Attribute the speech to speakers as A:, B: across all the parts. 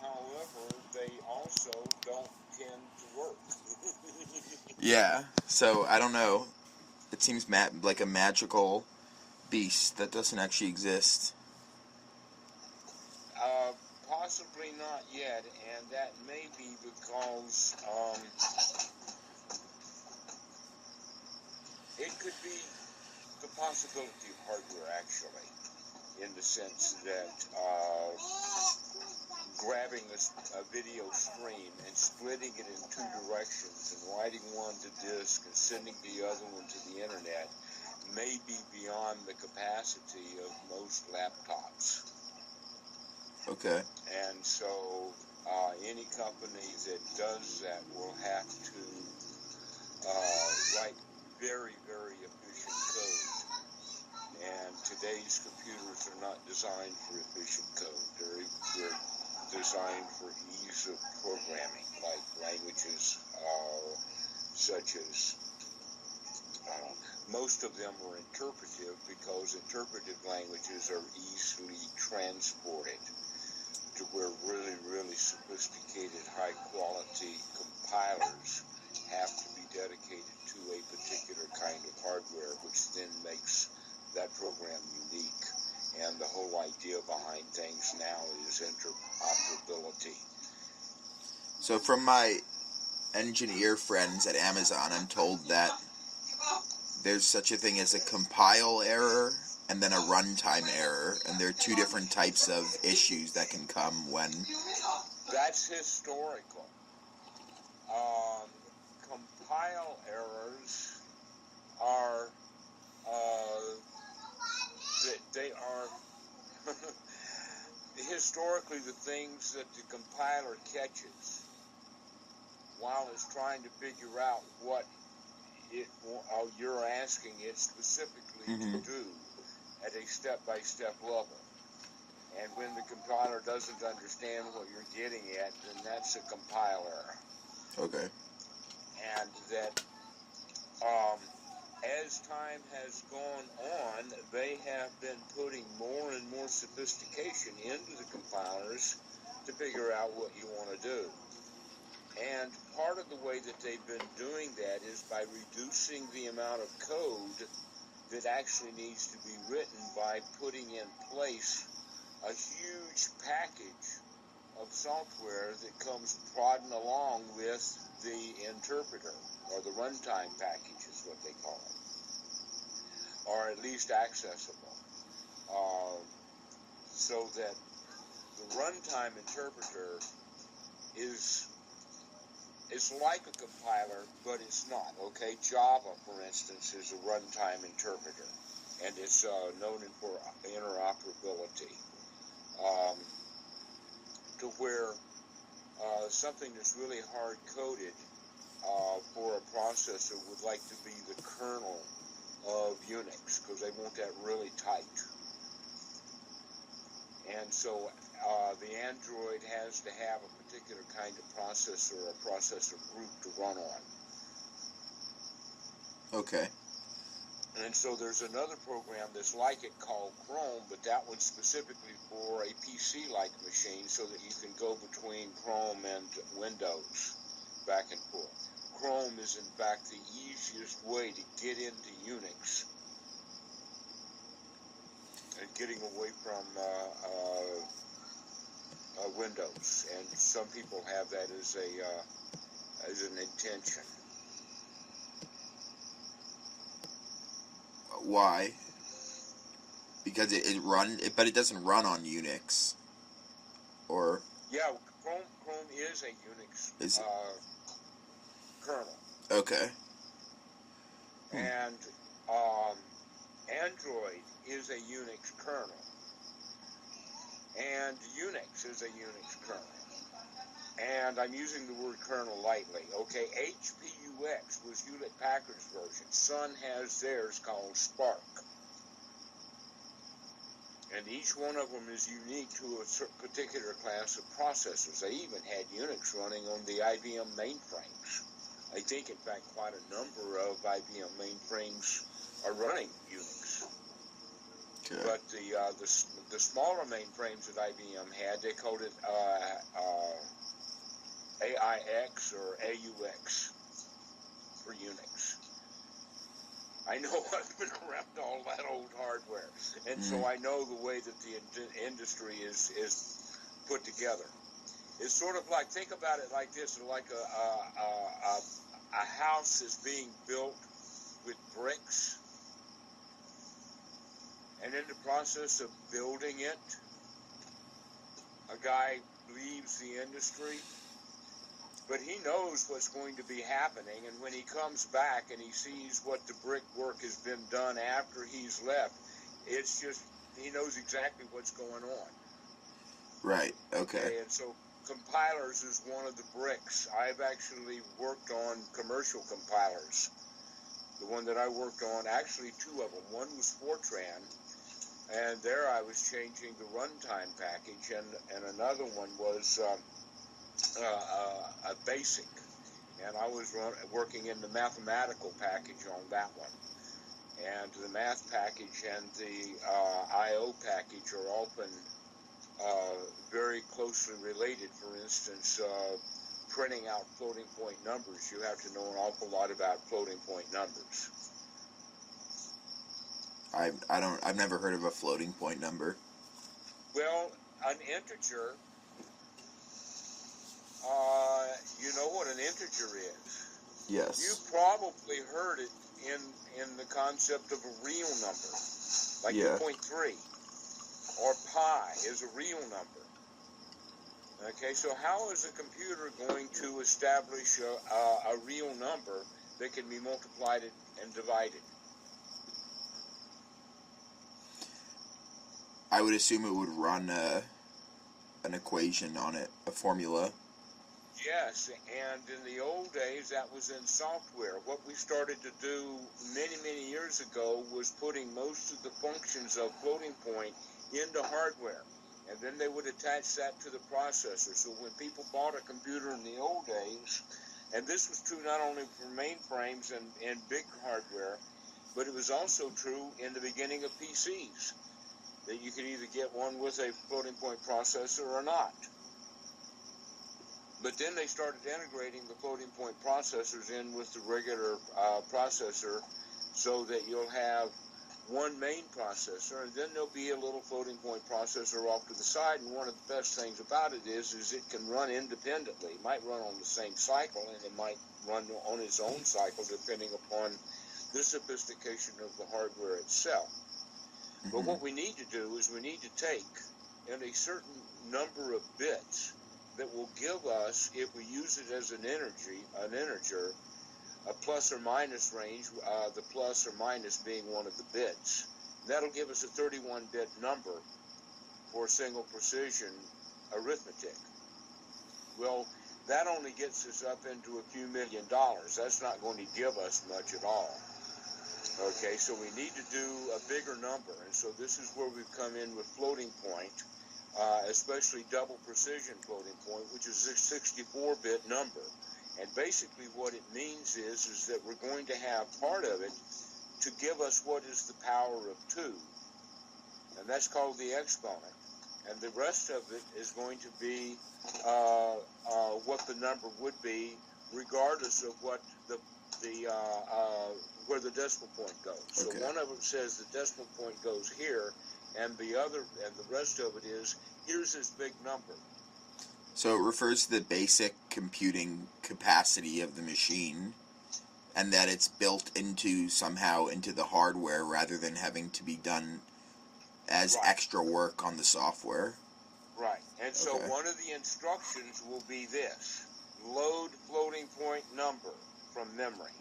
A: However, they also don't tend to work.
B: Yeah, so I don't know. It seems like a magical beast that doesn't actually exist.
A: Possibly not yet, and that may be because it could be the possibility of hardware, actually, in the sense that grabbing a video stream and splitting it in two directions and writing one to disk and sending the other one to the internet may be beyond the capacity of most laptops.
B: Okay.
A: And so any company that does that will have to write very, very efficient code. And today's computers are not designed for efficient code. They're designed for ease of programming, like languages such as most of them are interpretive, because interpretive languages are easily transported to where really, really sophisticated, high-quality compilers have to be dedicated to a particular kind of hardware, which then makes that program unique. And the whole idea behind things now is interoperability.
B: So from my engineer friends at Amazon, I'm told that there's such a thing as a compile error and then a runtime error, and there are two different types of issues that can come when...
A: That's historical. Compile errors are, they are historically the things that the compiler catches while it's trying to figure out what you're asking it specifically to do at a step-by-step level. And when the compiler doesn't understand what you're getting at, then that's a compile error.
B: Okay.
A: And that as time has gone on, they have been putting more and more sophistication into the compilers to figure out what you want to do. And part of the way that they've been doing that is by reducing the amount of code that actually needs to be written by putting in place a huge package of software that comes plodding along with the interpreter, or the runtime package is what they call it, or at least accessible, so that the runtime interpreter is like a compiler, but it's not, okay? Java, for instance, is a runtime interpreter, and it's known for interoperability, to where something that's really hard-coded for a processor would like to be the kernel of Unix, because they want that really tight. And so the Android has to have a particular kind of processor or processor group to run on.
B: Okay.
A: And so there's another program that's like it called Chrome, but that one's specifically for a PC-like machine so that you can go between Chrome and Windows back and forth. Chrome is in fact the easiest way to get into Unix and getting away from Windows, and some people have that as an intention.
B: Why? Because but it doesn't run on Unix, or...
A: Yeah, Chrome is a Unix kernel.
B: Okay.
A: And Android is a Unix kernel. And Unix is a Unix kernel. And I'm using the word kernel lightly. Okay, HPUX was Hewlett-Packard's version. Sun has theirs called Spark. And each one of them is unique to a particular class of processors. They even had Unix running on the IBM mainframes. I think, in fact, quite a number of IBM mainframes are running Unix.
B: Okay.
A: But the the smaller mainframes that IBM had, they called it AIX or AUX for Unix. I know I've been around all that old hardware, and so I know the way that the industry is put together. It's sort of like, think about it like this, like a house is being built with bricks, and in the process of building it, a guy leaves the industry, but he knows what's going to be happening, and when he comes back and he sees what the brickwork has been done after he's left, it's just, he knows exactly what's going on.
B: Right, okay.
A: And so compilers is one of the bricks. I've actually worked on commercial compilers. The one that I worked on, actually two of them. One was Fortran, and there I was changing the runtime package, and another one was a BASIC, and I was working in the mathematical package on that one. And the math package and the I.O. package are often very closely related. For instance, printing out floating point numbers, you have to know an awful lot about floating point numbers.
B: I've never heard of a floating point number.
A: Well, an integer, you know what an integer is.
B: Yes.
A: You probably heard it in the concept of a real number, like 2.3, or pi is a real number. Okay, so how is a computer going to establish a real number that can be multiplied and divided?
B: I would assume it would run an equation on it, a formula.
A: Yes, and in the old days, that was in software. What we started to do many, many years ago was putting most of the functions of floating point into hardware. And then they would attach that to the processor. So when people bought a computer in the old days, and this was true not only for mainframes and big hardware, but it was also true in the beginning of PCs, that you could either get one with a floating point processor or not. But then they started integrating the floating point processors in with the regular processor, so that you'll have one main processor, and then there'll be a little floating point processor off to the side. And one of the best things about it is it can run independently. It might run on the same cycle, and it might run on its own cycle depending upon the sophistication of the hardware itself. Mm-hmm. But what we need to do is we need to take in a certain number of bits that will give us, if we use it as an integer, a plus or minus range, the plus or minus being one of the bits. That'll give us a 31-bit number for single precision arithmetic. Well, that only gets us up into a few $1 million. That's not going to give us much at all. Okay, so we need to do a bigger number, and so this is where we've come in with floating point, especially double precision floating point, which is a 64-bit number. And basically what it means is that we're going to have part of it to give us what is the power of 2. And that's called the exponent. And the rest of it is going to be what the number would be, regardless of what where the decimal point goes. Okay. So one of them says the decimal point goes here, and the rest of it is, here's this big number.
B: So it refers to the basic computing capacity of the machine, and that it's built somehow into the hardware rather than having to be done as extra work on the software.
A: Right. And so one of the instructions will be this: load floating point number from memory.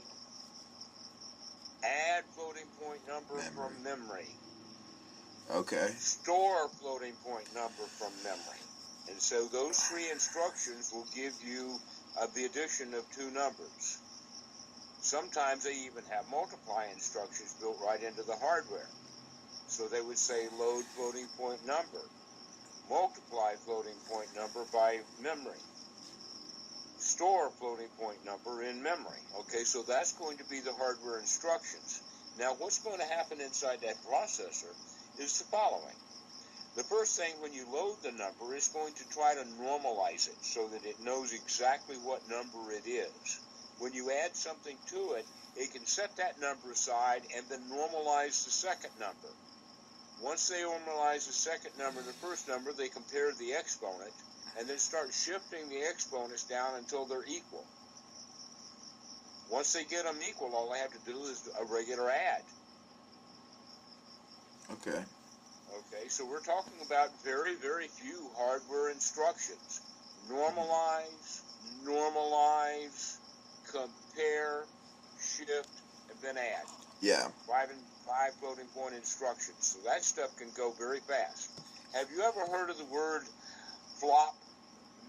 A: Add floating point number from memory.
B: Okay.
A: Store floating point number from memory. And so those 3 instructions will give you the addition of 2 numbers. Sometimes they even have multiply instructions built right into the hardware. So they would say load floating point number, multiply floating point number by memory, store floating point number in memory. Okay, so that's going to be the hardware instructions. Now what's going to happen inside that processor is the following. The first thing when you load the number is going to try to normalize it so that it knows exactly what number it is. When you add something to it, it can set that number aside and then normalize the second number. Once they normalize the second number and the first number, they compare the exponent and then start shifting the exponents down until they're equal. Once they get them equal, all they have to do is a regular add.
B: Okay.
A: Okay, so we're talking about very, very few hardware instructions. Normalize, compare, shift, and then add.
B: Yeah.
A: Five floating point instructions. So that stuff can go very fast. Have you ever heard of the word flop,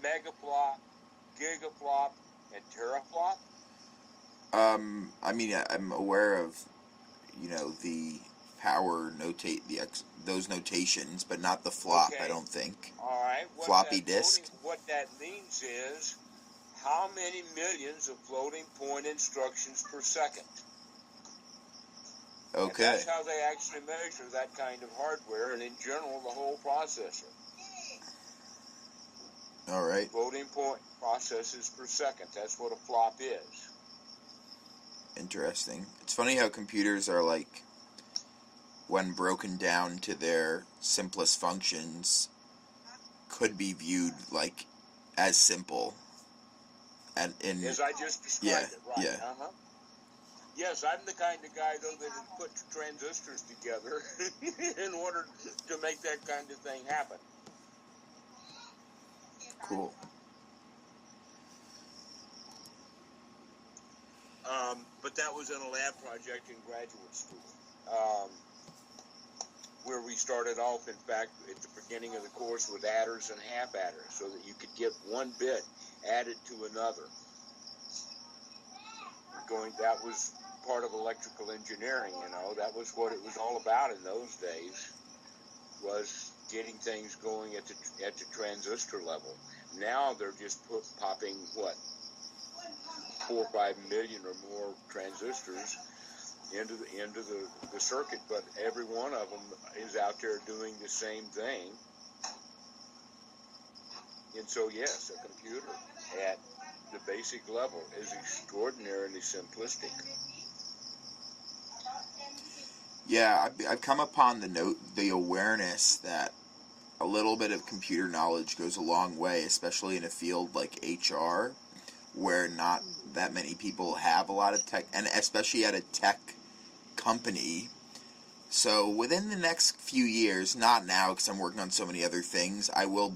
A: megaflop, gigaflop, and teraflop?
B: I mean, I'm aware of, the power those notations, but not the flop,
A: Okay.
B: I don't think.
A: All right.
B: Floppy disk?
A: What that means is how many millions of floating point instructions per second.
B: Okay.
A: And that's how they actually measure that kind of hardware, and in general, the whole processor.
B: All right.
A: Floating point processes per second. That's what a flop is.
B: Interesting. It's funny how computers are like, when broken down to their simplest functions, could be viewed like as simple. And
A: as I just described it, right?
B: Yeah.
A: Uh-huh. Yes, I'm the kind of guy though that would put transistors together in order to make that kind of thing happen.
B: Cool.
A: But that was in a lab project in graduate school, where we started off, in fact, at the beginning of the course with adders and half adders, so that you could get one bit added to another. That was part of electrical engineering, that was what it was all about in those days, was getting things going at the transistor level. Now they're just popping, 4 or 5 million or more transistors into the circuit, but every one of them is out there doing the same thing. And so, yes, a computer at the basic level is extraordinarily simplistic.
B: Yeah, I've come upon the awareness that a little bit of computer knowledge goes a long way, especially in a field like HR, where not that many people have a lot of tech, and especially at a tech company. So within the next few years, not now because I'm working on so many other things, I will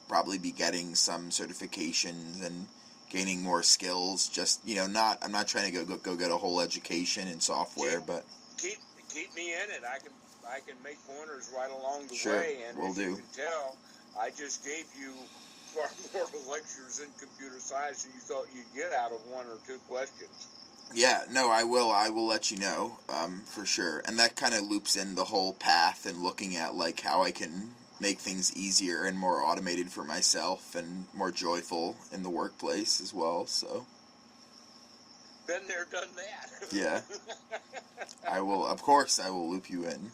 B: probably be getting some certifications and gaining more skills. Just, I'm not trying to go get a whole education in software, but
A: keep me in it. I can make pointers right along the
B: sure,
A: way, and
B: will
A: as
B: do.
A: you can tell, I just gave you far more lectures in computer science than you thought you'd get out of 1 or 2 questions.
B: Yeah, no, I will let you know, for sure. And that kind of loops in the whole path and looking at, like, how I can make things easier and more automated for myself and more joyful in the workplace as well, so.
A: Been there, done that.
B: Yeah. I will loop you in.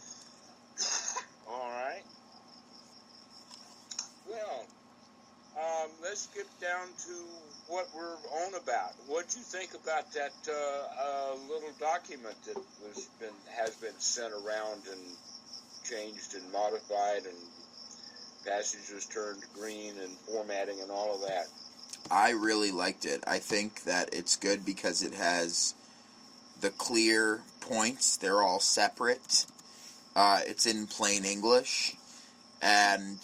A: All right. Well, let's get down to what we're on about. What'd you think about that little document that has been sent around and changed and modified and passages turned green and formatting and all of that?
B: I really liked it. I think that it's good because it has the clear points. They're all separate. It's in plain English, and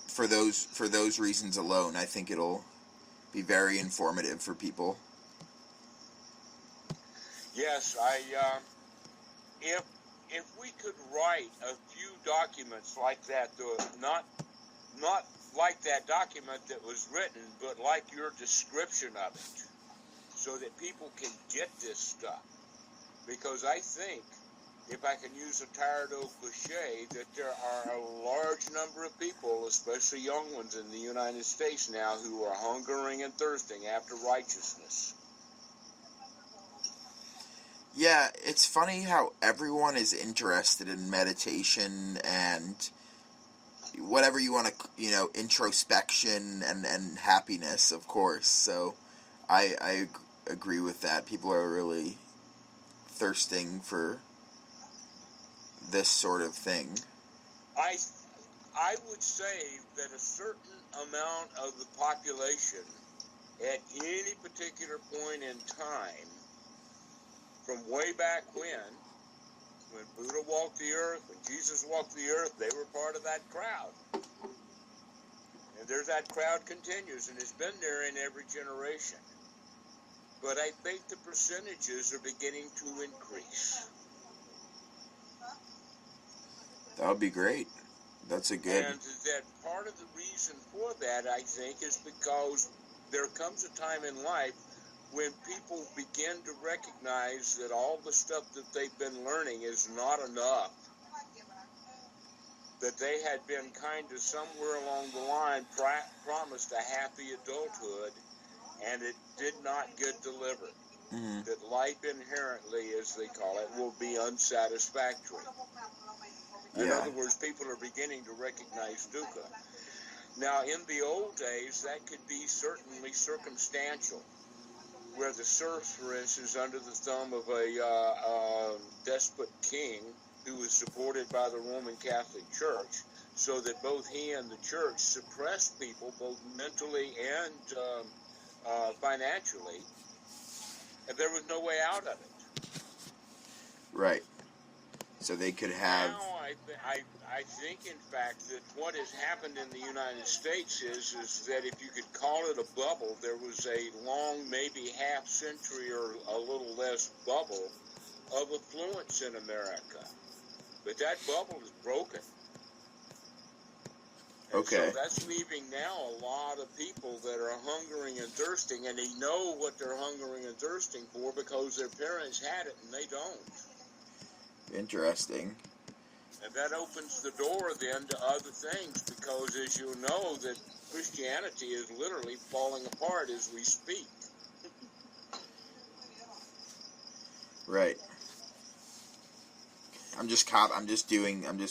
B: for those reasons alone, I think it'll be very informative for people.
A: Yes, if we could write a few documents like that, not like that document that was written, but like your description of it, so that people can get this stuff. Because I think, if I can use a tired old cliche, that there are a large number of people, especially young ones in the United States now, who are hungering and thirsting after righteousness.
B: Yeah, it's funny how everyone is interested in meditation and whatever you want to, introspection and happiness, of course. So I agree with that. People are really thirsting for this sort of thing.
A: I would say that a certain amount of the population at any particular point in time, from way back when Buddha walked the earth, when Jesus walked the earth, they were part of that crowd. And there's that crowd continues, and it's been there in every generation. But I think the percentages are beginning to increase.
B: That would be great. That's a good...
A: And that part of the reason for that, I think, is because there comes a time in life when people begin to recognize that all the stuff that they've been learning is not enough. That they had been kind of somewhere along the line promised a happy adulthood, and it did not get delivered.
B: Mm-hmm.
A: That life inherently, as they call it, will be unsatisfactory. In other words, people are beginning to recognize dukkha. Now, in the old days, that could be certainly circumstantial, where the serfs, for instance, under the thumb of a despot king who was supported by the Roman Catholic Church, so that both he and the church suppressed people both mentally and financially, and there was no way out of it.
B: Right. So they could have...
A: Now, I think, in fact, that what has happened in the United States is that if you could call it a bubble, there was a long, maybe half century or a little less bubble of affluence in America. But that bubble is broken. And
B: okay.
A: So that's leaving now a lot of people that are hungering and thirsting, and they know what they're hungering and thirsting for because their parents had it and they don't.
B: Interesting.
A: And that opens the door then to other things, because as you know, that Christianity is literally falling apart as we speak.
B: Right. I'm just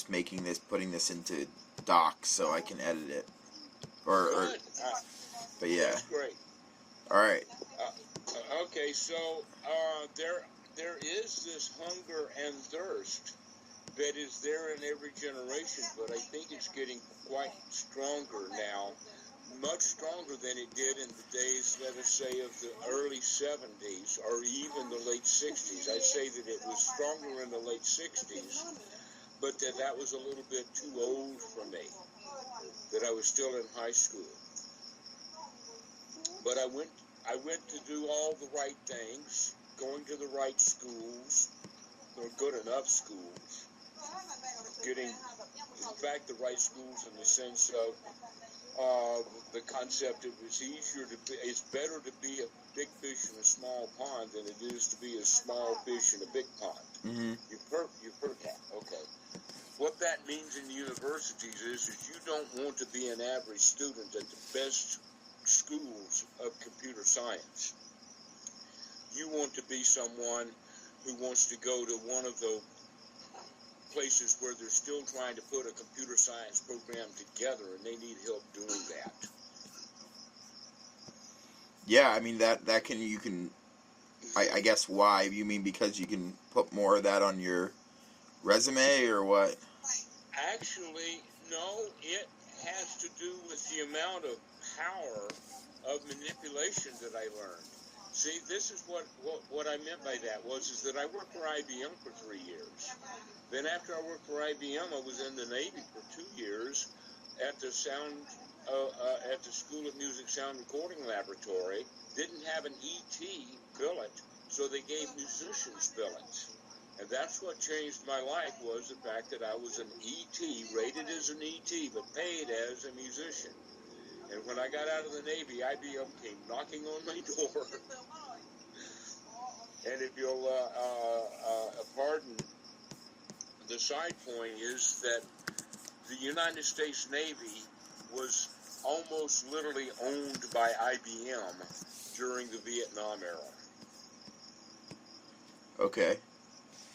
B: making this, putting this into docs so I can edit it.
A: Good.
B: But yeah.
A: That's great.
B: All right.
A: Okay, so there is this hunger and thirst that is there in every generation, but I think it's getting quite stronger now, much stronger than it did in the days, let us say, of the early 70s or even the late 60s. I'd say that it was stronger in the late 60s, but that was a little bit too old for me, that I was still in high school. But I went to do all the right things, going to the right schools, or good enough schools, getting, in fact, the right schools in the sense of the concept it was it's better to be a big fish in a small pond than it is to be a small fish in a big pond.
B: Mm-hmm.
A: You've heard that, okay. What that means in universities is you don't want to be an average student at the best schools of computer science. You want to be someone who wants to go to one of the places where they're still trying to put a computer science program together and they need help doing that.
B: Yeah, I mean, I guess why? You mean because you can put more of that on your resume or what?
A: Actually, no, it has to do with the amount of power of manipulation that I learned. See, this is what I meant by that is that I worked for IBM for 3 years. Then after I worked for IBM, I was in the Navy for 2 years at the at the School of Music Sound Recording Laboratory. Didn't have an ET billet, so they gave musicians billets. And that's what changed my life, was the fact that I was an ET, rated as an ET, but paid as a musician. And when I got out of the Navy, IBM came knocking on my door. And if you'll pardon, the side point is that the United States Navy was almost literally owned by IBM during the Vietnam era.
B: Okay.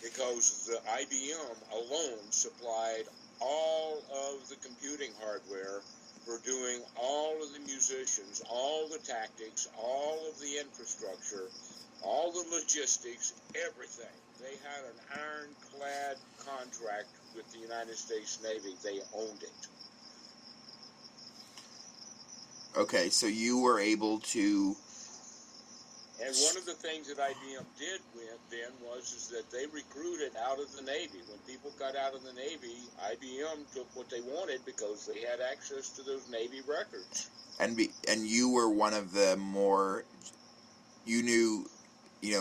A: because the IBM alone supplied all of the computing hardware for doing all of the musicians, all the tactics, all of the infrastructure, all the logistics, everything. They had an ironclad contract with the United States Navy. They owned it.
B: Okay, so you were able to...
A: And one of the things that IBM did then was that they recruited out of the Navy. When people got out of the Navy, IBM took what they wanted because they had access to those Navy records.
B: And you were one of the more... You knew,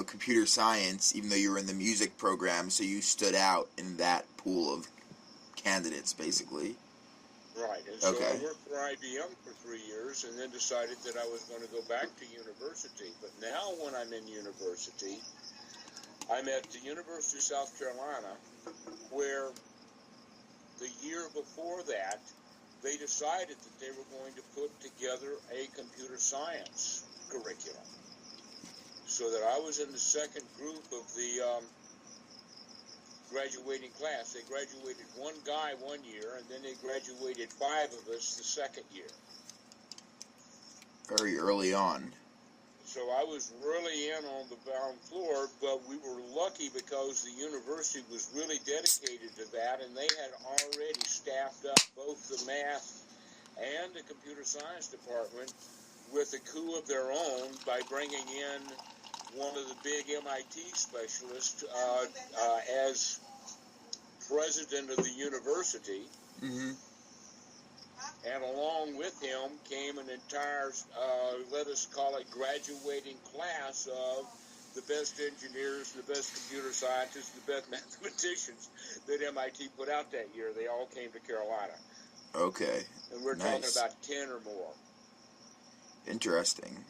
B: computer science, even though you were in the music program, so you stood out in that pool of candidates, basically.
A: Right, and so
B: Okay.
A: I worked for IBM for 3 years and then decided that I was going to go back to university. But now when I'm in university, I'm at the University of South Carolina, where the year before that, they decided that they were going to put together a computer science curriculum. So that I was in the second group of the graduating class. They graduated one guy one year, and then they graduated 5 of us the second year.
B: Very early on.
A: So I was really in on the ground floor, but we were lucky because the university was really dedicated to that, and they had already staffed up both the math and the computer science department with a coup of their own by bringing in one of the big MIT specialists as president of the university.
B: Mm-hmm.
A: And along with him came an entire, let us call it, graduating class of the best engineers, the best computer scientists, the best mathematicians that MIT put out that year. They all came to Carolina.
B: Okay.
A: And we're talking about 10 or more.
B: Interesting.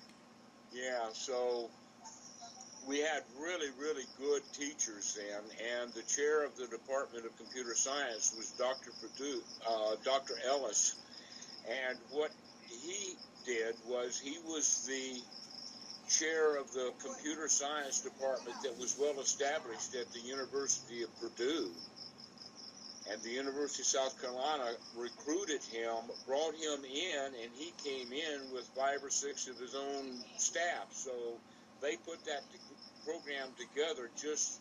A: Yeah, so we had really, really good teachers then, and the chair of the Department of Computer Science was Dr. Ellis. And what he did was he was the chair of the computer science department that was well established at the University of Purdue. And the University of South Carolina recruited him, brought him in, and he came in with 5 or 6 of his own staff. So they put that program together just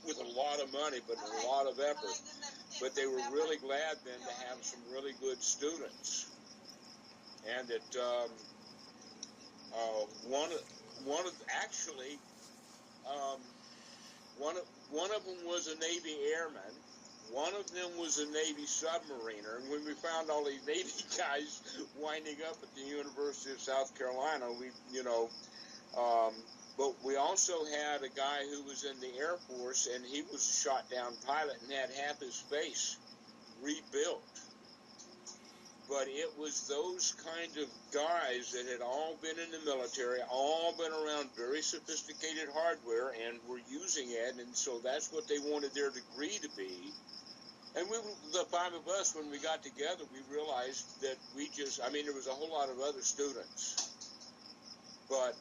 A: with a lot of money, but a lot of effort. But they were really glad then to have some really good students. And that one of them was a Navy airman. One of them was a Navy submariner. And when we found all these Navy guys winding up at the University of South Carolina, but we also had a guy who was in the Air Force, and he was a shot-down pilot and had half his face rebuilt. But it was those kind of guys that had all been in the military, all been around very sophisticated hardware, and were using it, and so that's what they wanted their degree to be. And the 5 of us, when we got together, we realized that there was a whole lot of other students. But,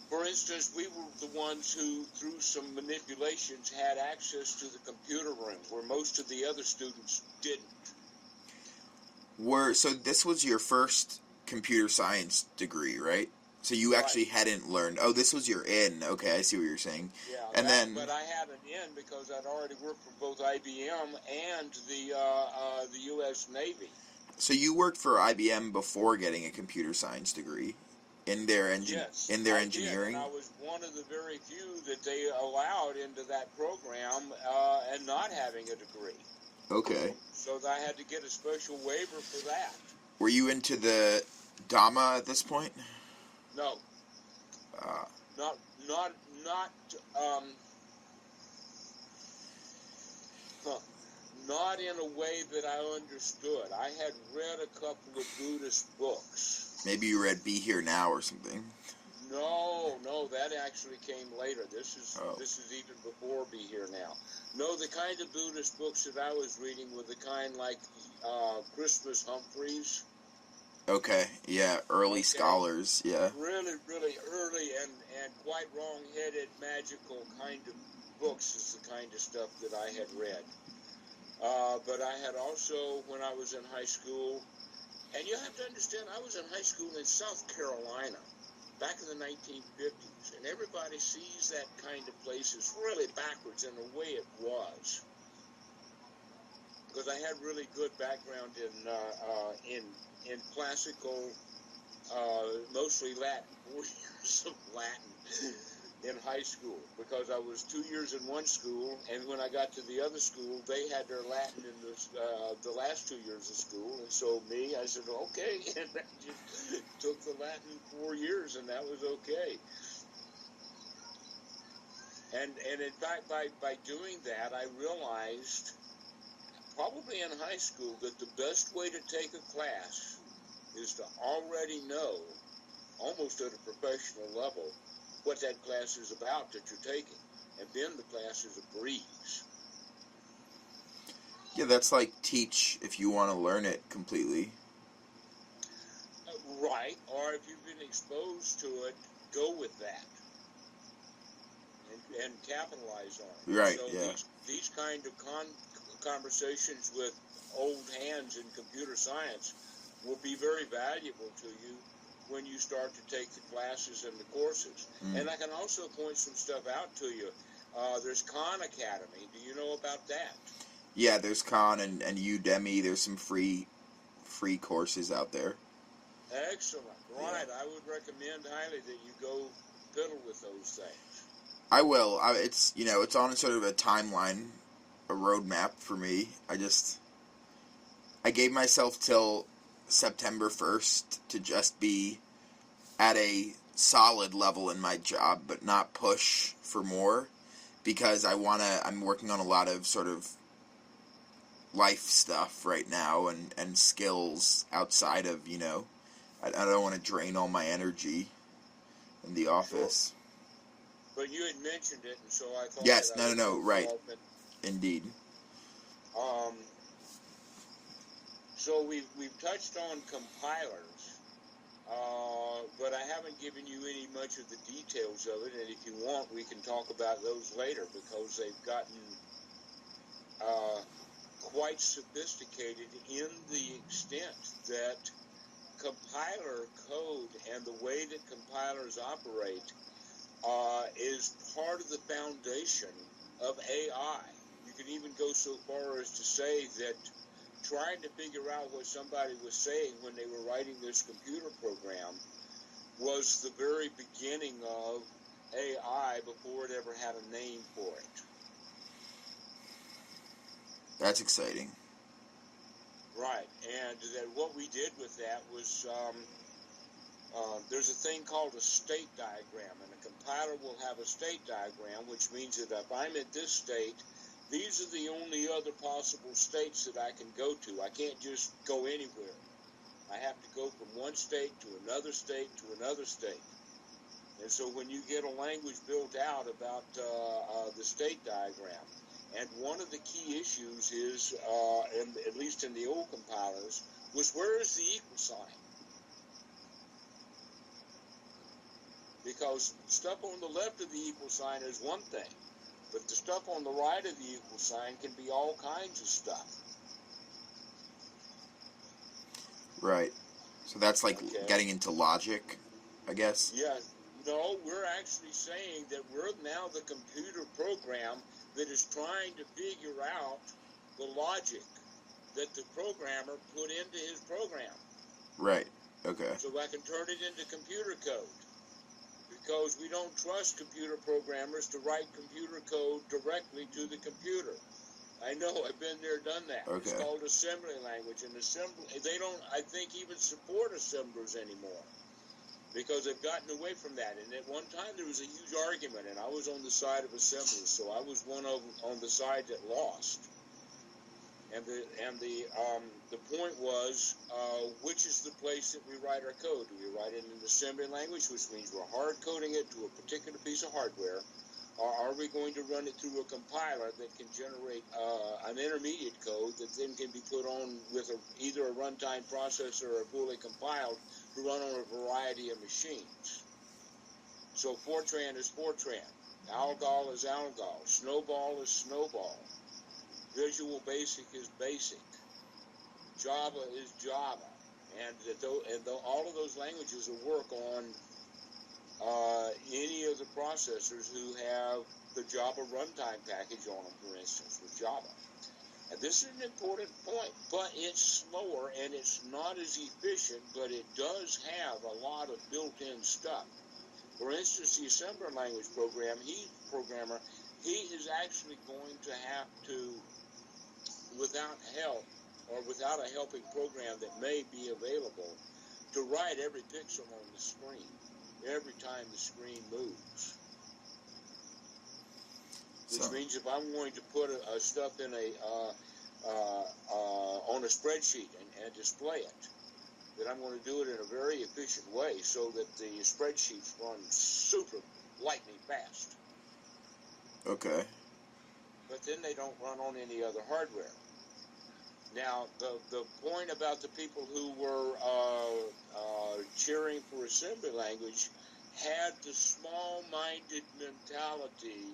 A: for instance, we were the ones who, through some manipulations, had access to the computer room, where most of the other students didn't.
B: So this was your first computer science degree, right? So you actually hadn't learned... Oh, this was your in. Okay, I see what you're saying.
A: Yeah, but I had an in because I'd already worked for both IBM and the U.S. Navy.
B: So you worked for IBM before getting a computer science degree? In their engineering?
A: Did, and I was one of the very few that they allowed into that program and not having a degree.
B: Okay.
A: So I had to get a special waiver for that.
B: Were you into the Dhamma at this point?
A: No. Not in a way that I understood. I had read a couple of Buddhist books.
B: Maybe you read Be Here Now or something.
A: No, that actually came later. This is even before Be Here Now. No, the kind of Buddhist books that I was reading were the kind like Christmas Humphreys.
B: Okay, yeah, early scholars, yeah.
A: Really, really early and quite wrong-headed, magical kind of books is the kind of stuff that I had read. But I had also, when I was in high school, and you have to understand, I was in high school in South Carolina back in the 1950s, and everybody sees that kind of place as really backwards in the way it was. Because I had really good background in classical, mostly Latin, 4 years of Latin in high school, because I was 2 years in one school, and when I got to the other school, they had their Latin in the last 2 years of school, and so I said, okay, and I just took the Latin 4 years, and that was okay. And in fact, by doing that, I realized, probably in high school, that the best way to take a class is to already know, almost at a professional level, what that class is about that you're taking. And then the class is a breeze.
B: Yeah, that's like teach if you want to learn it completely.
A: Right, or if you've been exposed to it, go with that. And capitalize on it.
B: Right,
A: so
B: yeah.
A: These kind of conversations with old hands in computer science will be very valuable to you when you start to take the classes and the courses. And I can also point some stuff out to you. There's Khan Academy. Do you know about that?
B: Yeah, there's Khan and Udemy. There's some free courses out there.
A: Excellent. Right. Yeah. I would recommend highly that you go fiddle with those things.
B: I will. It's on sort of a timeline, a roadmap for me. I gave myself till September 1st to just be at a solid level in my job, but not push for more, because I'm working on a lot of sort of life stuff right now and skills outside of, I don't want to drain all my energy in the office.
A: Sure. But you had mentioned it, and so I thought...
B: Yes, no, right. Indeed.
A: So we've touched on compilers, but I haven't given you any much of the details of it, and if you want, we can talk about those later, because they've gotten quite sophisticated in the extent that compiler code and the way that compilers operate is part of the foundation of AI. You can even go so far as to say that trying to figure out what somebody was saying when they were writing this computer program was the very beginning of AI before it ever had a name for it.
B: That's exciting.
A: Right, and that what we did with that was there's a thing called a state diagram, and a compiler will have a state diagram, which means that if I'm at this state, these are the only other possible states that I can go to. I can't just go anywhere. I have to go from one state to another state to another state. And so when you get a language built out about the state diagram, and one of the key issues is, at least in the old compilers, was where is the equal sign? Because stuff on the left of the equal sign is one thing, but the stuff on the right of the equal sign can be all kinds of stuff.
B: Right. So that's like getting into logic, I guess?
A: Yeah. No, we're actually saying that we're now the computer program that is trying to figure out the logic that the programmer put into his program.
B: Right. Okay.
A: So I can turn it into computer code. Because we don't trust computer programmers to write computer code directly to the computer. I know, I've been there, done that.
B: Okay.
A: It's called assembly language, and they don't, I think, even support assemblers anymore, because they've gotten away from that. And at one time there was a huge argument, and I was on the side of assemblers, so I was one of on the side that lost. And the point was, which is the place that we write our code? Do we write it in assembly language, which means we're hard coding it to a particular piece of hardware, Or are we going to run it through a compiler that can generate an intermediate code that then can be put on with either a runtime processor or fully compiled to run on a variety of machines? So Fortran is Fortran, Algol is Algol, Snowball is Snowball, Visual Basic is Basic, Java is Java, and all of those languages will work on any of the processors who have the Java runtime package on them, for instance, with Java. And this is an important point, but it's slower and it's not as efficient, but it does have a lot of built-in stuff. For instance, the assembler language programmer, he is actually going to have to, without help or without a helping program that may be available, to write every pixel on the screen every time the screen moves. Which means if I'm going to put stuff in on a spreadsheet and display it, that I'm going to do it in a very efficient way so that the spreadsheets run super lightning fast.
B: Okay.
A: But then they don't run on any other hardware. Now, the point about the people who were cheering for assembly language had the small-minded mentality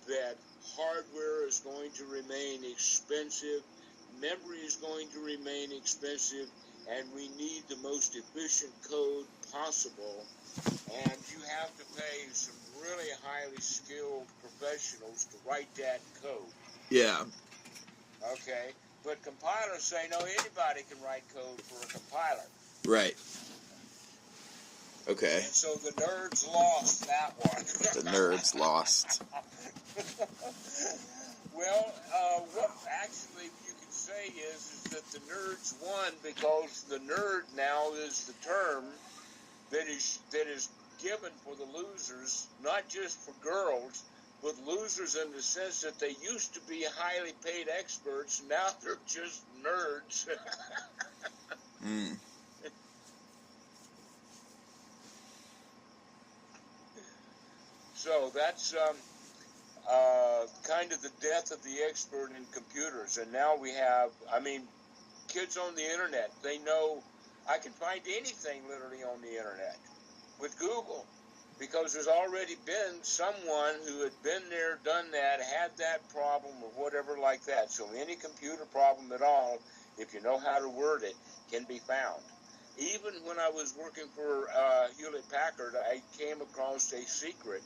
A: that hardware is going to remain expensive, memory is going to remain expensive, and we need the most efficient code possible. And you have to pay some really highly skilled professionals to write that code.
B: Yeah.
A: Okay? But compilers say, no, anybody can write code for a compiler.
B: Right. Okay.
A: And so the nerds lost that one.
B: The nerds lost.
A: Well, what actually you can say is that the nerds won because the nerd now is the term that is given for the losers, not just for girls, but losers in the sense that they used to be highly paid experts, now they're just nerds.
B: Mm.
A: So that's kind of the death of the expert in computers. And now we have, kids on the internet, they know I can find anything literally on the internet with Google, because there's already been someone who had been there, done that, had that problem or whatever like that. So any computer problem at all, if you know how to word it, can be found. Even when I was working for Hewlett-Packard, I came across a secret,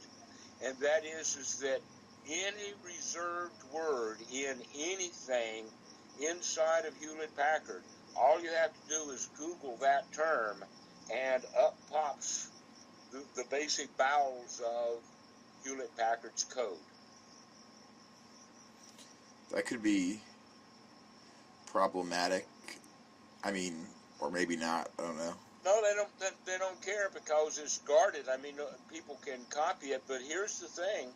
A: and that is that any reserved word in anything inside of Hewlett-Packard, all you have to do is Google that term, and up pops the basic bowels of Hewlett-Packard's code.
B: That could be problematic. Or maybe not. I don't know.
A: No, they don't care because it's guarded. People can copy it, but here's the thing: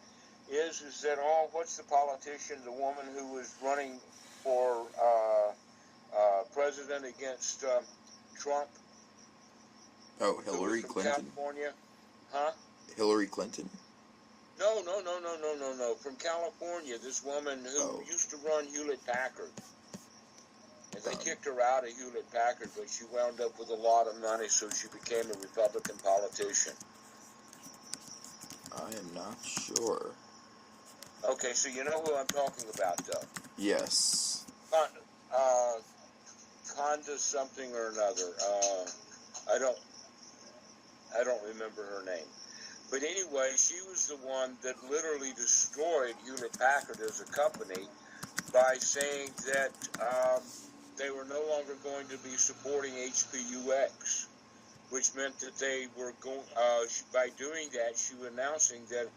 A: is that what's the politician, the woman who was running for president against Trump?
B: Oh, Hillary Clinton.
A: California, huh?
B: Hillary Clinton.
A: No. From California, this woman who used to run Hewlett-Packard. And they kicked her out of Hewlett-Packard, but she wound up with a lot of money, so she became a Republican politician.
B: I am not sure.
A: Okay, so you know who I'm talking about, though?
B: Yes.
A: Conda something or another. I don't remember her name. But anyway, she was the one that literally destroyed Hewlett-Packard as a company by saying that they were no longer going to be supporting HPUX, which meant that they were going. By doing that, she was announcing that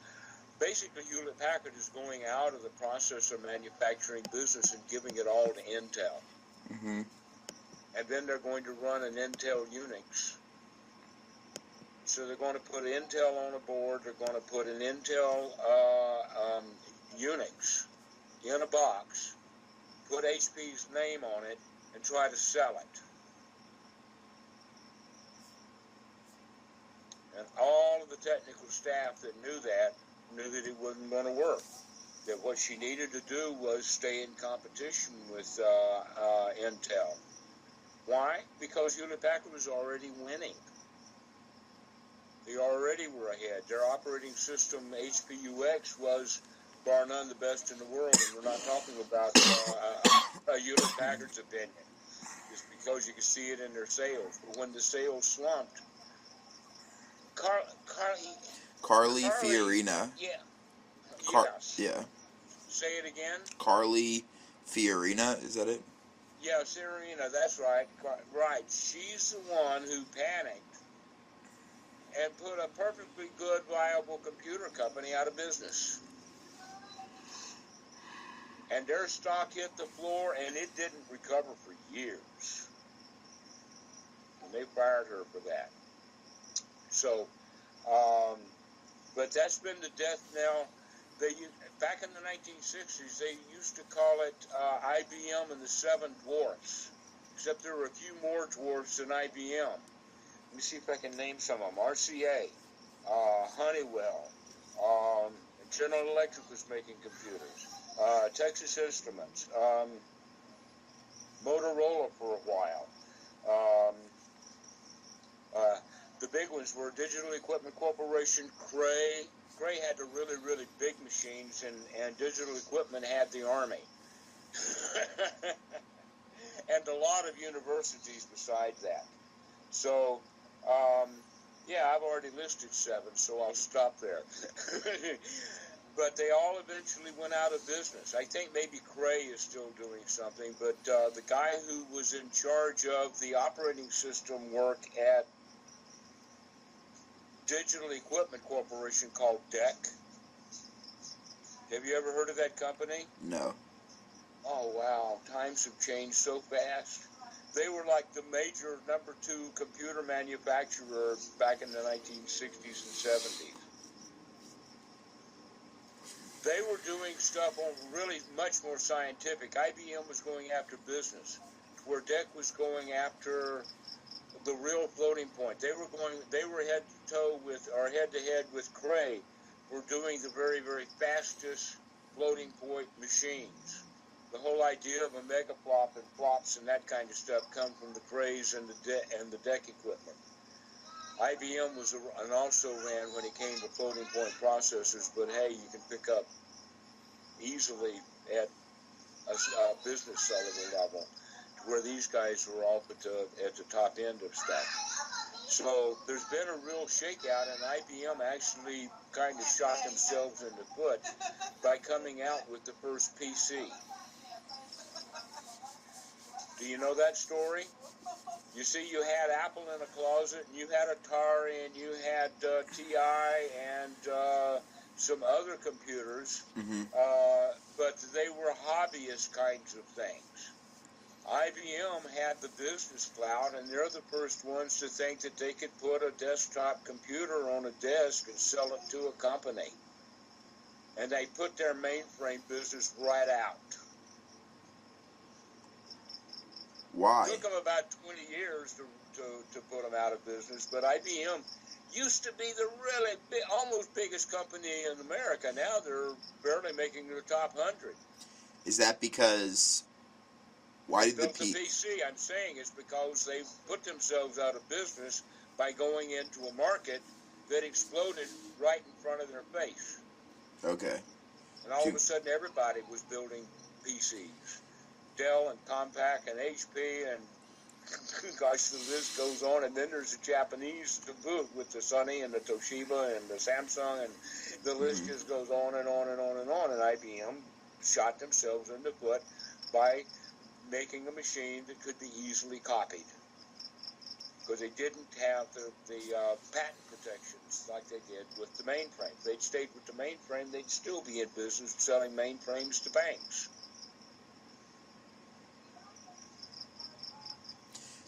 A: basically Hewlett-Packard is going out of the processor manufacturing business and giving it all to Intel.
B: Mm-hmm.
A: And then they're going to run an Intel Unix. So they're going to put Intel on a board. They're going to put an Intel Unix in a box, put HP's name on it, and try to sell it. And all of the technical staff that knew that knew that it wasn't going to work. That what she needed to do was stay in competition with Intel. Why? Because Hewlett-Packard was already winning. They already were ahead. Their operating system, HPUX, was bar none the best in the world, and we're not talking about Hewlett-Packard's opinion. It's because you can see it in their sales. But when the sales slumped,
B: Carly Fiorina.
A: Yeah.
B: Yes. Yeah.
A: Say it again.
B: Carly Fiorina, is that it?
A: Yeah, Fiorina, that's right. Right. She's the one who panicked and put a perfectly good, viable computer company out of business. And their stock hit the floor, and it didn't recover for years. And they fired her for that. So, but that's been the death knell. Back in the 1960s, they used to call it IBM and the Seven Dwarfs, except there were a few more dwarfs than IBM. Let me see if I can name some of them. RCA, Honeywell, General Electric was making computers, Texas Instruments, Motorola for a while. The big ones were Digital Equipment Corporation, Cray. Cray had the really, really big machines, and Digital Equipment had the Army. And a lot of universities besides that. So, yeah, I've already listed 7, so I'll stop there. But they all eventually went out of business. I think maybe Cray is still doing something, but the guy who was in charge of the operating system work at Digital Equipment Corporation called DEC. Have you ever heard of that company?
B: No.
A: Oh, wow. Times have changed so fast. They were like the major number 2 computer manufacturer back in the 1960s and 70s. They were doing stuff on really much more scientific. IBM was going after business, where DEC was going after the real floating point. They were head to head with Cray. We're doing the very, very fastest floating point machines. The whole idea of a megaflop and flops and that kind of stuff come from the Crays and the DEC equipment. IBM was and also ran when it came to floating point processors, but hey, you can pick up easily at a business seller level, where these guys were all at the top end of stuff. So there's been a real shakeout, and IBM actually kind of shot themselves in the foot by coming out with the first PC. Do you know that story? You see, you had Apple in a closet, and you had Atari, and you had TI, and some other computers, but they were hobbyist kinds of things. IBM had the business cloud, and they're the first ones to think that they could put a desktop computer on a desk and sell it to a company. And they put their mainframe business right out.
B: Why?
A: It took them about 20 years to put them out of business, but IBM used to be the really big, almost biggest company in America. Now they're barely making the top 100.
B: Is that because... Why did
A: the PC? I'm saying it's because they put themselves out of business by going into a market that exploded right in front of their face.
B: Okay.
A: And all of a sudden, everybody was building PCs. Dell and Compaq and HP and gosh, the list goes on. And then there's the Japanese to boot with the Sony and the Toshiba and the Samsung, and the list just goes on and on and on and on. And IBM shot themselves in the foot by making a machine that could be easily copied, because they didn't have the patent protections like they did with the mainframe. If they'd stayed with the mainframe, they'd still be in business selling mainframes to banks.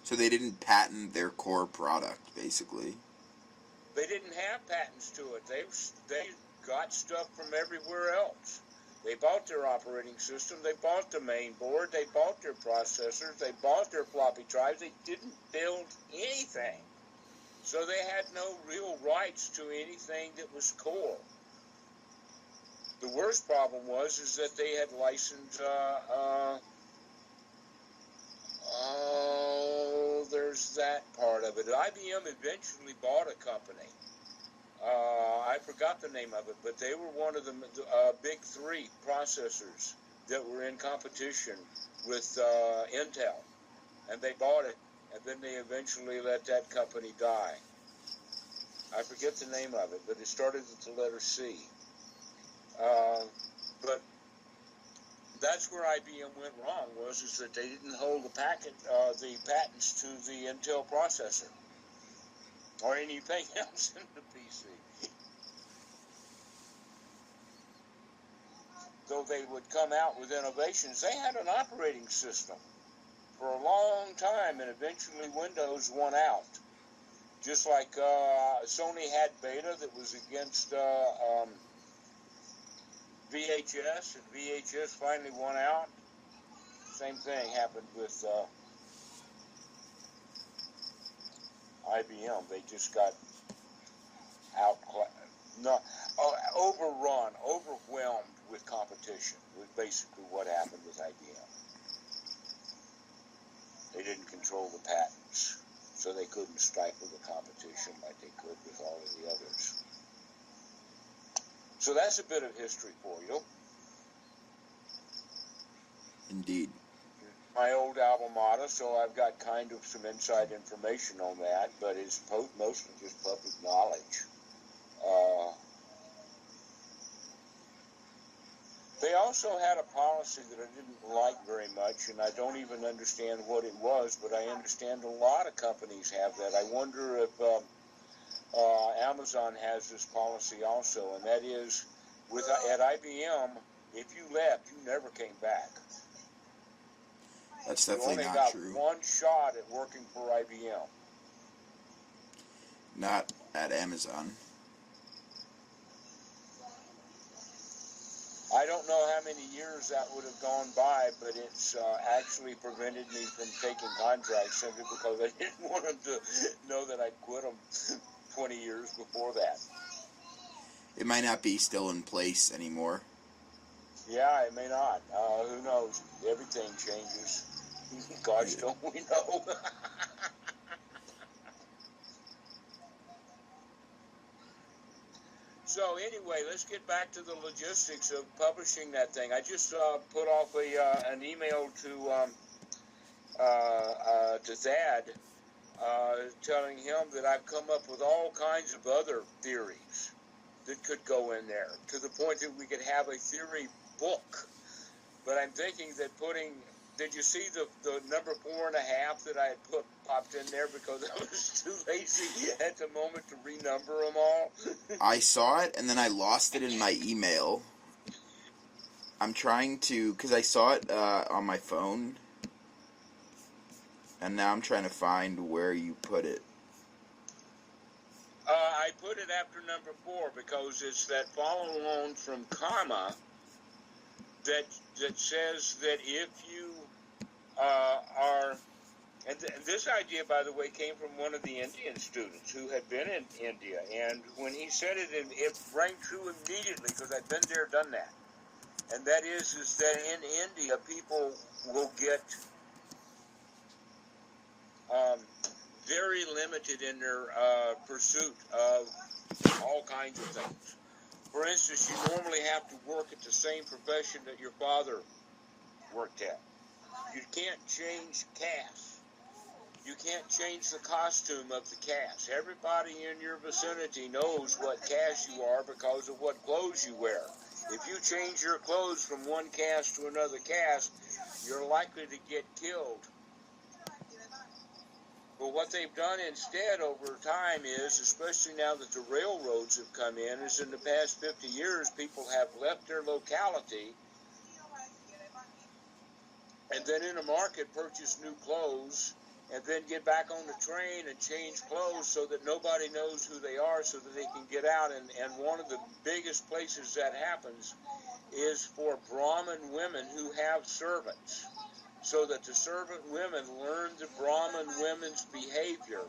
B: So they didn't patent their core product, basically.
A: They didn't have patents to it. They got stuff from everywhere else. They bought their operating system, they bought the main board, they bought their processors, they bought their floppy drives. They didn't build anything. So they had no real rights to anything that was core. The worst problem is that they had licensed, there's that part of it. IBM eventually bought a company. I forgot the name of it, but they were one of the big three processors that were in competition with Intel. And they bought it, and then they eventually let that company die. I forget the name of it, but it started with the letter C. But that's where IBM went wrong, is that they didn't hold the patents to the Intel processor or anything else in the PC. Though they would come out with innovations, they had an operating system for a long time, and eventually Windows won out. Just like Sony had Beta that was against VHS, and VHS finally won out. Same thing happened with IBM. They just got overwhelmed with competition, was basically what happened with IBM. They didn't control the patents, so they couldn't stifle the competition like they could with all of the others. So that's a bit of history for you.
B: Indeed.
A: My old alma mater, so I've got kind of some inside information on that, but it's mostly just public knowledge. They also had a policy that I didn't like very much, and I don't even understand what it was, but I understand a lot of companies have that. I wonder if Amazon has this policy also, and that is, at IBM, if you left, you never came back.
B: That's definitely not true.
A: You only got one shot at working for IBM.
B: Not at Amazon.
A: I don't know how many years that would have gone by, but it's actually prevented me from taking contracts simply because I didn't want them to know that I'd quit them 20 years before that.
B: It might not be still in place anymore.
A: Yeah, it may not. Who knows? Everything changes. Gosh, don't we know? So anyway, let's get back to the logistics of publishing that thing. I just put off an email to Thad, telling him that I've come up with all kinds of other theories that could go in there, to the point that we could have a theory book. But I'm thinking that did you see the number 4.5 that I had popped in there because I was too lazy at the moment to renumber them all?
B: I saw it, and then I lost it in my email. I'm trying to, because I saw it on my phone, and now I'm trying to find where you put it.
A: I put it after number 4 because it's that follow-on from Karma that says that if you are... And this idea, by the way, came from one of the Indian students who had been in India. And when he said it, it rang true immediately because I'd been there, done that. And that is that in India, people will get very limited in their pursuit of all kinds of things. For instance, you normally have to work at the same profession that your father worked at. You can't change caste. You can't change the costume of the caste. Everybody in your vicinity knows what caste you are because of what clothes you wear. If you change your clothes from one caste to another caste, you're likely to get killed. But what they've done instead over time is, especially now that the railroads have come in, is in the past 50 years, people have left their locality and then in a market purchase new clothes and then get back on the train and change clothes so that nobody knows who they are so that they can get out. And one of the biggest places that happens is for Brahmin women who have servants, so that the servant women learn the Brahmin women's behavior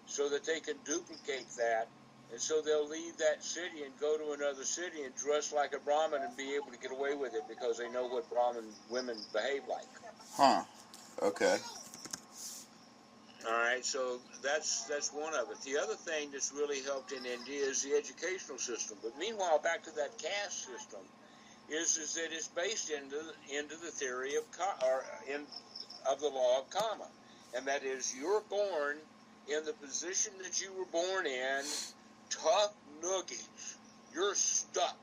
A: so that they can duplicate that And so they'll leave that city and go to another city and dress like a Brahmin and be able to get away with it because they know what Brahmin women behave like.
B: Huh. Okay.
A: All right, so that's one of it. The other thing that's really helped in India is the educational system. But meanwhile, back to that caste system, is that it's based into the theory of of the law of karma, and that is you're born in the position that you were born in, tough noogies. You're stuck.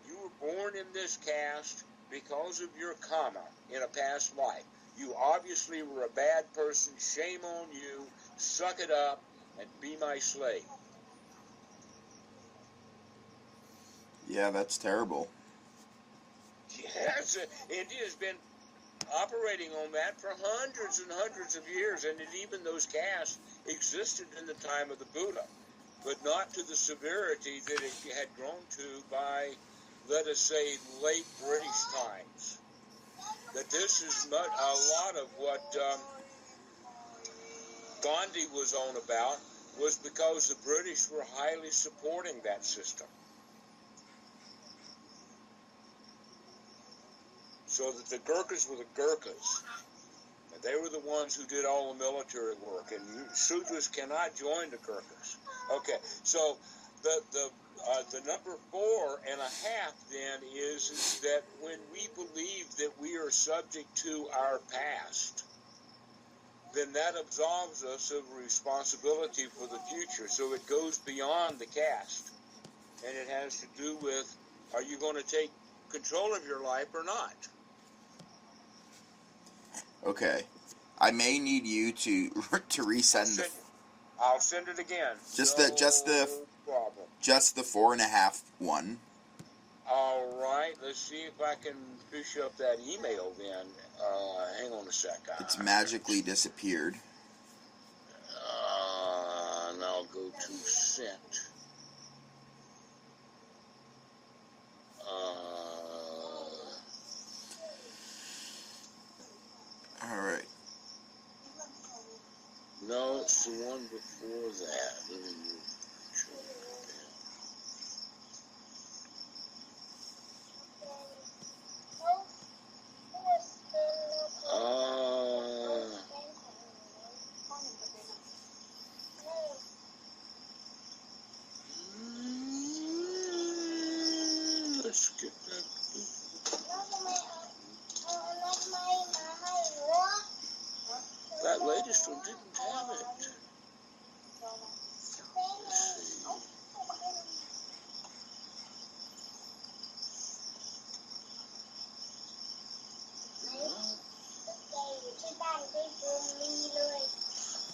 A: You were born in this caste because of your karma in a past life. You obviously were a bad person. Shame on you. Suck it up and be my slave.
B: Yeah, that's terrible.
A: Yes, India's been operating on that for hundreds and hundreds of years, and even those castes existed in the time of the Buddha, but not to the severity that it had grown to by, let us say, late British times. That this is a lot of what Gandhi was on about was because the British were highly supporting that system. So that the Gurkhas were the Gurkhas. And they were the ones who did all the military work. And Sudras cannot join the Gurkhas. Okay, so the number 4.5 then is that when we believe that we are subject to our past, then that absolves us of responsibility for the future. So it goes beyond the caste. And it has to do with, are you going to take control of your life or not?
B: Okay. I may need you to resend
A: I'll send it again.
B: Just
A: no
B: the
A: problem.
B: Just the 4.5 one.
A: All right. Let's see if I can fish up that email then. Hang on a sec.
B: It's magically disappeared.
A: And I'll go to sent.
B: All right.
A: No, it's the one before that. Let me move. Let's get that. That latest one didn't have it. Let's see.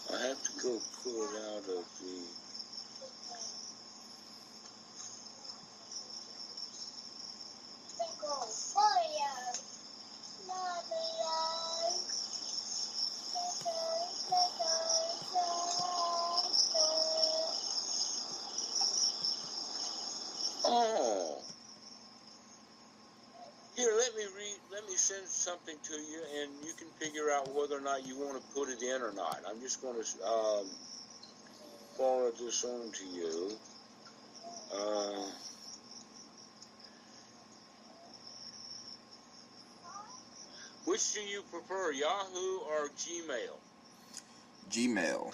A: I have to go pull it out of the... Oh. Here, let me send something to you, and you can figure out whether or not you want to put it in or not. I'm just going to forward this on to you. Which do you prefer, Yahoo or Gmail?
B: Gmail.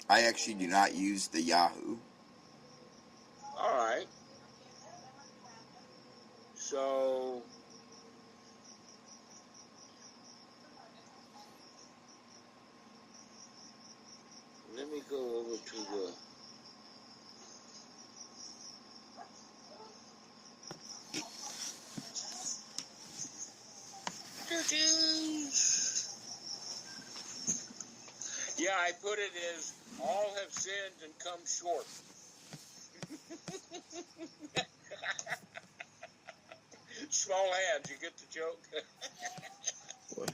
B: I actually do not use the Yahoo.
A: All right. So, let me go over to the... Yeah, I put it as all have sinned and come short. Small hands, you get the joke?
B: What?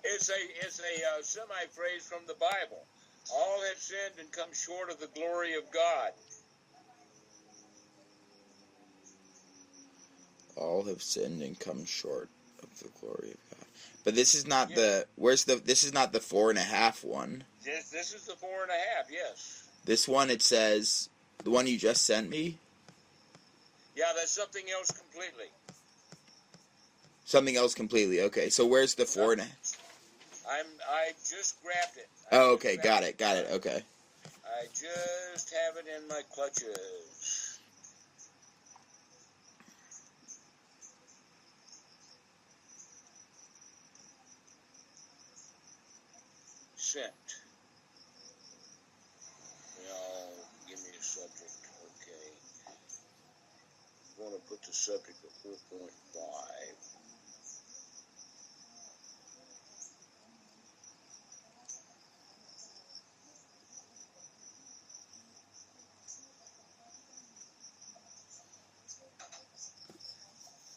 A: It's a semi-phrase from the Bible. All have sinned and come short of the glory of God.
B: All have sinned and come short of the glory of God. But this is not
A: Yeah.
B: this is not the 4.5 one.
A: This is the 4.5, yes.
B: This one, it says, the one you just sent me?
A: Yeah, that's something else completely.
B: Something else completely. Okay, so where's the 4.5?
A: I just grabbed it.
B: Oh, okay, got it, okay.
A: I just have it in my clutches. Sent. Now, give me a subject. Okay. I'm going to put the subject at 4.5.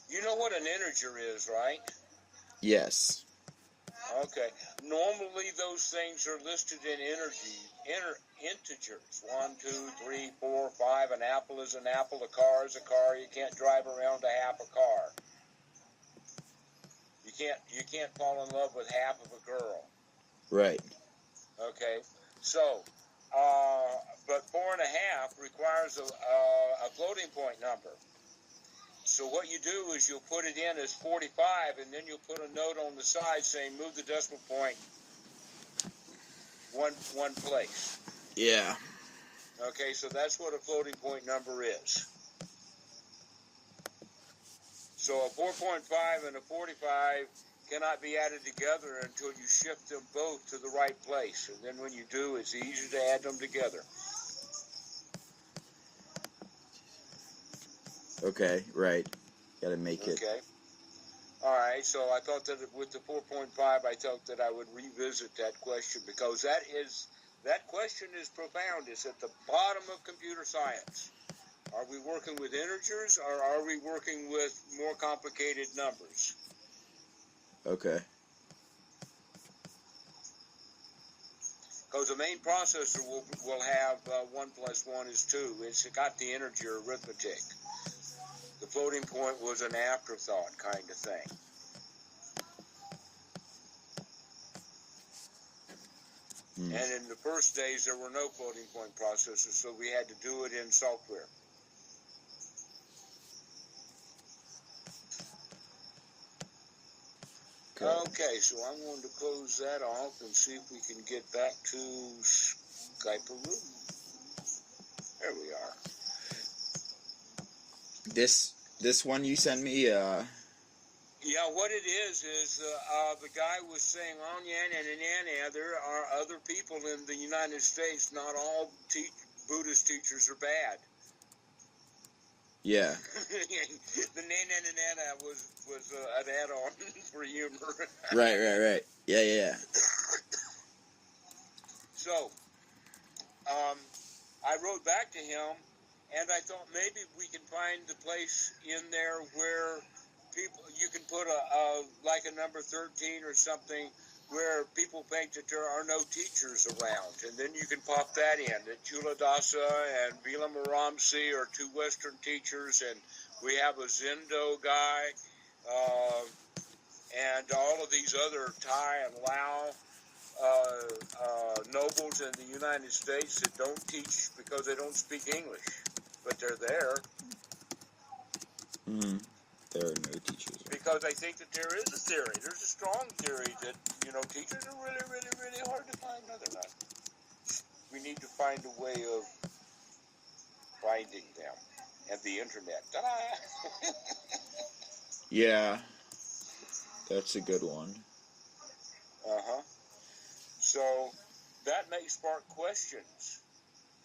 A: You know what an integer is, right?
B: Yes.
A: Okay. Normally, those things are listed in integers. 1, 2, 3, 4, 5. An apple is an apple. A car is a car. You can't drive around a half a car. You can't fall in love with half of a girl.
B: Right.
A: Okay. So, but 4.5 requires a floating point number. So what you do is you'll put it in as 45, and then you'll put a note on the side saying move the decimal point one place.
B: Yeah.
A: Okay, so that's what a floating point number is. So a 4.5 and a 45 cannot be added together until you shift them both to the right place. And then when you do, it's easy to add them together.
B: Okay, right. Gotta make it.
A: Okay. All right, so I thought that with the 4.5, I thought that I would revisit that question because that question is profound. It's at the bottom of computer science. Are we working with integers or are we working with more complicated numbers?
B: Okay.
A: Because the main processor will have 1 plus 1 is 2. It's got the integer arithmetic. The floating point was an afterthought kind of thing. And in the first days, there were no floating point processors, so we had to do it in software. Okay, so I'm going to close that off and see if we can get back to Skype-a-roo. There we are.
B: This one you sent me,
A: Yeah, what it is the guy was saying, there are other people in the United States, not all Buddhist teachers are bad.
B: Yeah.
A: The nana was an add-on for humor.
B: Right. Yeah.
A: So, I wrote back to him, and I thought maybe we can find the place in there where you can put like a number 13 or something where people think that there are no teachers around, and then you can pop that in, that Chuladasa and Vilamaramsi are two Western teachers, and we have a Zendo guy, and all of these other Thai and Lao nobles in the United States that don't teach because they don't speak English, but they're there.
B: There are no teachers.
A: Because I think that there is a theory. There's a strong theory that, teachers are really, really, really hard to find. No, they're not. We need to find a way of finding them. And the internet. Ta-da!
B: Yeah. That's a good one.
A: Uh-huh. So, that may spark questions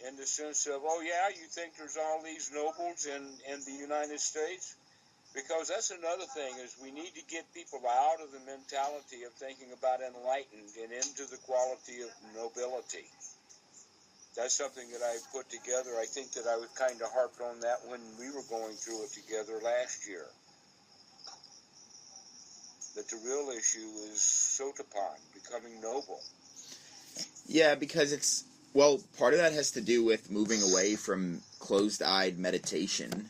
A: in the sense of, oh yeah, you think there's all these nobles in the United States? Because that's another thing, is we need to get people out of the mentality of thinking about enlightened and into the quality of nobility. That's something that I put together. I think that I was kind of harped on that when we were going through it together last year. That the real issue is sotapan, becoming noble.
B: Yeah, because part of that has to do with moving away from closed-eyed meditation.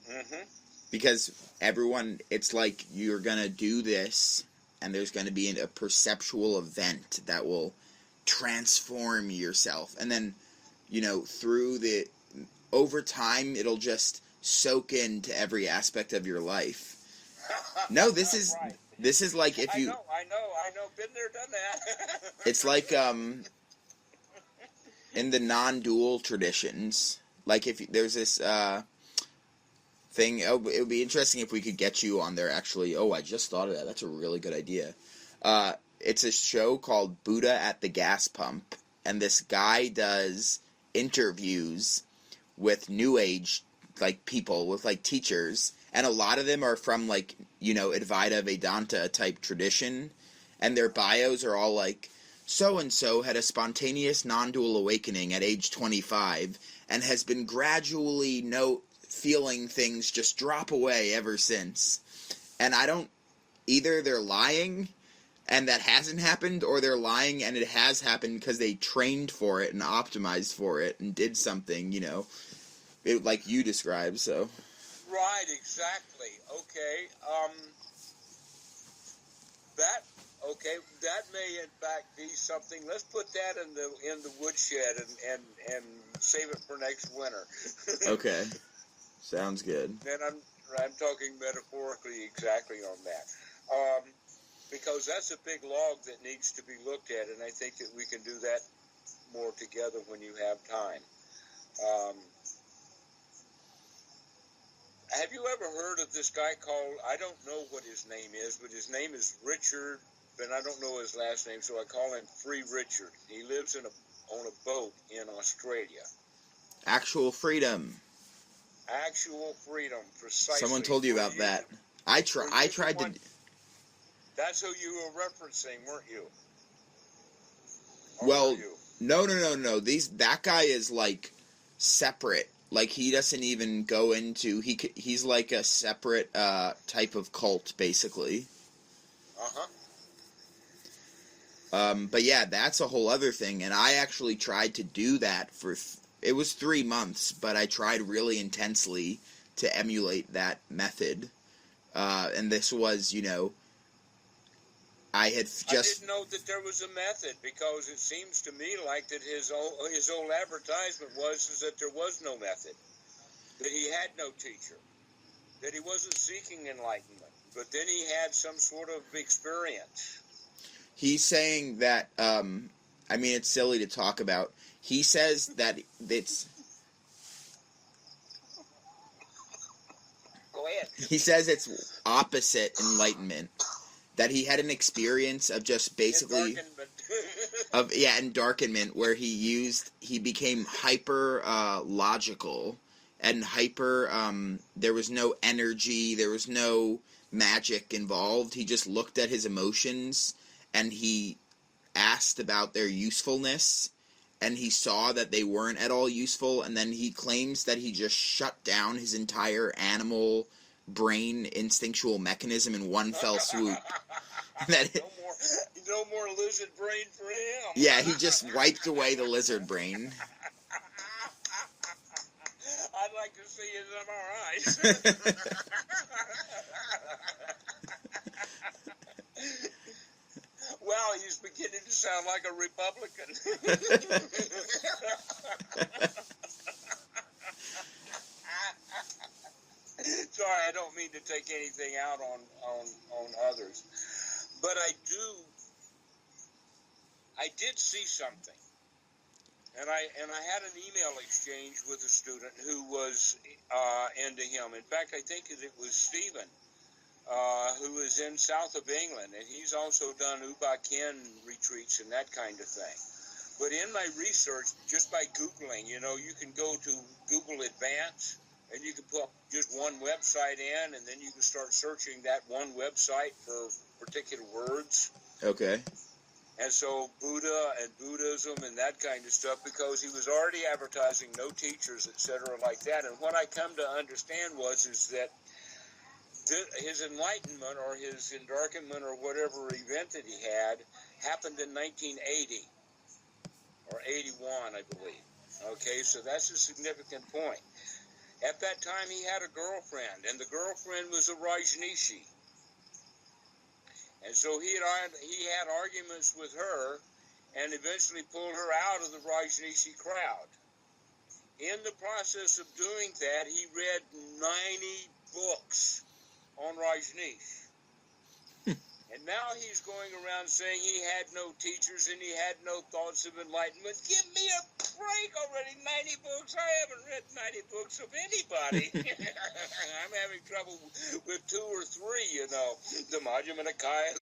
A: Mm-hmm.
B: Because it's like you're going to do this, and there's going to be a perceptual event that will transform yourself. And then over time, it'll just soak into every aspect of your life. No, this is
A: Right.
B: this is like if you.
A: I know. Been there, done that.
B: It's like in the non-dual traditions. Like if there's this thing, it would be interesting if we could get you on there. Actually, I just thought of that. That's a really good idea. It's a show called Buddha at the Gas Pump, and this guy does interviews with New Age people, with teachers, and a lot of them are from Advaita Vedanta type tradition, and their bios are all like, so and so had a spontaneous non-dual awakening at age 25 and has been gradually feeling things just drop away ever since. And I don't, either they're lying and that hasn't happened, or they're lying and it has happened because they trained for it and optimized for it and did something, like you described. So
A: Right, exactly. Okay. That may in fact be something. Let's put that in the woodshed and save it for next winter.
B: Okay. Sounds good.
A: And I'm talking metaphorically exactly on that. Because that's a big log that needs to be looked at, and I think that we can do that more together when you have time. Have you ever heard of this guy called, I don't know what his name is, but his name is Richard, and I don't know his last name, so I call him Free Richard. He lives on a boat in Australia.
B: Actual freedom.
A: Actual freedom, precisely.
B: Someone told you about that. I tried to...
A: That's who you were referencing, weren't you?
B: Well, no. That guy is separate. He doesn't even go into. He's like a separate type of cult, basically. But yeah, that's a whole other thing. And I actually tried to do that it was 3 months, but I tried really intensely to emulate that method. And this was, I didn't
A: know that there was a method, because it seems to me like that his old advertisement was that there was no method, that he had no teacher, that he wasn't seeking enlightenment, but then he had some sort of experience.
B: He's saying that, it's silly to talk about. He says that it's...
A: Go ahead.
B: He says it's opposite enlightenment. That he had an experience of just basically... Endarkenment, where he became hyper logical and hyper... there was no energy, there was no magic involved. He just looked at his emotions and he asked about their usefulness, and he saw that they weren't at all useful, and then he claims that he just shut down his entire animal brain instinctual mechanism in one fell swoop.
A: No more lizard brain for him.
B: Yeah, he just wiped away the lizard brain.
A: I'd like to see his MRIs. Well, he's beginning to sound like a Republican. Sorry, I don't mean to take anything out on others. But I did see something. And I had an email exchange with a student who was into him. In fact, I think it was Stephen, who is in south of England, and he's also done Ubaken retreats and that kind of thing. But in my research, just by Googling, you can go to Google Advanced, and you can put just one website in, and then you can start searching that one website for particular words.
B: Okay.
A: And so Buddha and Buddhism and that kind of stuff, because he was already advertising no teachers, etc., like that. And what I come to understand is that his enlightenment or his endarkenment or whatever event that he had happened in 1980 or 81, I believe. Okay, so that's a significant point. At that time, he had a girlfriend, and the girlfriend was a Rajneeshi. And so he had arguments with her and eventually pulled her out of the Rajneeshi crowd. In the process of doing that, he read 90 books on Rajneesh. And now he's going around saying he had no teachers and he had no thoughts of enlightenment. Give me a break already. 90 books? I haven't read 90 books of anybody. I'm having trouble with 2 or 3, you know. The Majjhima Nikaya,